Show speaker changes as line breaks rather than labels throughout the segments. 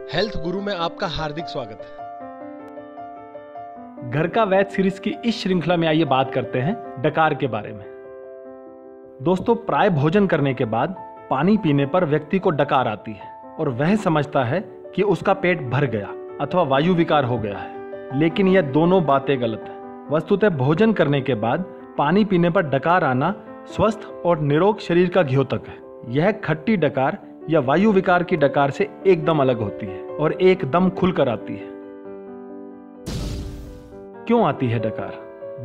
Health गुरु में आपका हार्दिक स्वागत है।
घर का वैद्य सीरीज की इस श्रृंखला में आइए बात करते हैं डकार के बारे में। दोस्तों, प्राय भोजन करने के बाद पानी पीने पर व्यक्ति को डकार आती है और वह समझता है कि उसका पेट भर गया अथवा वायु विकार हो गया है, लेकिन यह दोनों बातें गलत है। वस्तुतः भोजन करने के बाद पानी पीने पर डकार आना स्वस्थ और निरोग शरीर का द्योतक है। यह खट्टी डकार या वायु विकार की डकार से एकदम अलग होती है और एकदम खुलकर आती है। क्यों आती है डकार?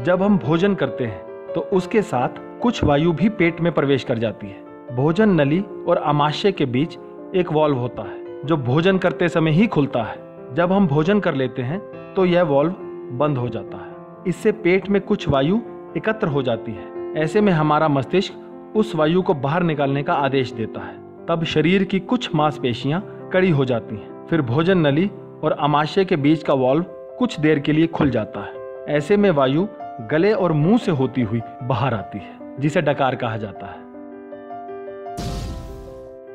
जब हम भोजन करते हैं तो उसके साथ कुछ वायु भी पेट में प्रवेश कर जाती है। भोजन नली और आमाशय के बीच एक वॉल्व होता है जो भोजन करते समय ही खुलता है। जब हम भोजन कर लेते हैं तो यह वॉल्व बंद हो जाता है। इससे पेट में कुछ वायु एकत्र हो जाती है। ऐसे में हमारा मस्तिष्क उस वायु को बाहर निकालने का आदेश देता है। तब शरीर की कुछ मांसपेशियां कड़ी हो जाती हैं। फिर भोजन नली और आमाशय के बीच का वॉल्व कुछ देर के लिए खुल जाता है। ऐसे में वायु गले और मुंह से होती हुई बाहर आती है, जिसे डकार कहा जाता है।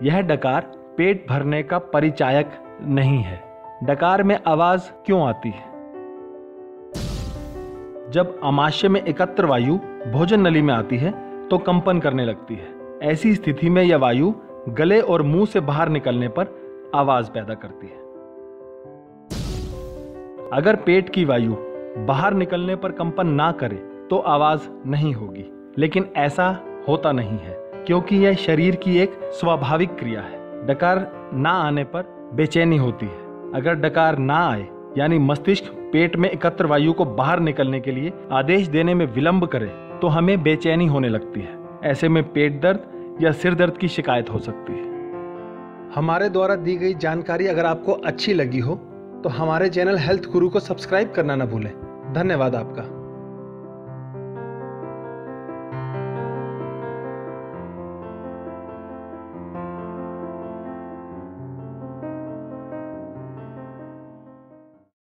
यह डकार पेट भरने का परिचायक नहीं है। डकार में आवाज क्यों आती है? जब आमाशय में एकत्र वायु भोजन नली में आती है तो कंपन करने लगती है। ऐसी स्थिति में यह वायु गले और मुंह से बाहर निकलने पर आवाज पैदा करती है। अगर पेट की वायु बाहर निकलने पर कंपन ना करे तो आवाज नहीं होगी, लेकिन ऐसा होता नहीं है क्योंकि यह शरीर की एक स्वाभाविक क्रिया है। डकार ना आने पर बेचैनी होती है। अगर डकार ना आए यानी मस्तिष्क पेट में एकत्र वायु को बाहर निकलने के लिए आदेश देने में विलंब करे तो हमें बेचैनी होने लगती है। ऐसे में पेट दर्द या सिर दर्द की शिकायत हो सकती है।
हमारे द्वारा दी गई जानकारी अगर आपको अच्छी लगी हो तो हमारे चैनल हेल्थ गुरु को सब्सक्राइब करना ना भूलें। धन्यवाद आपका।